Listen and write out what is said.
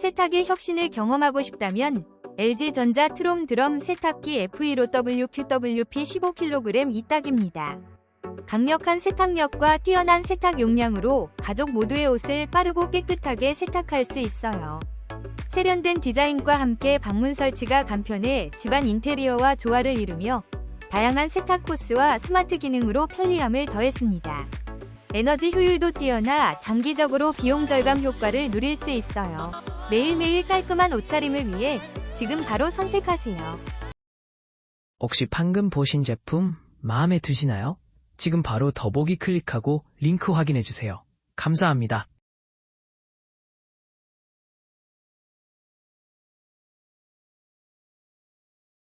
세탁의 혁신을 경험하고 싶다면 LG전자 트롬 드럼 세탁기 F15W QWP 15kg 이 딱입니다. 강력한 세탁력과 뛰어난 세탁 용량으로 가족 모두의 옷을 빠르고 깨끗하게 세탁할 수 있어요. 세련된 디자인과 함께 방문 설치가 간편해 집안 인테리어와 조화를 이루며 다양한 세탁 코스와 스마트 기능으로 편리함을 더했습니다. 에너지 효율도 뛰어나 장기적으로 비용 절감 효과를 누릴 수 있어요. 매일매일 깔끔한 옷차림을 위해 지금 바로 선택하세요. 혹시 방금 보신 제품 마음에 드시나요? 지금 바로 더보기 클릭하고 링크 확인해주세요. 감사합니다.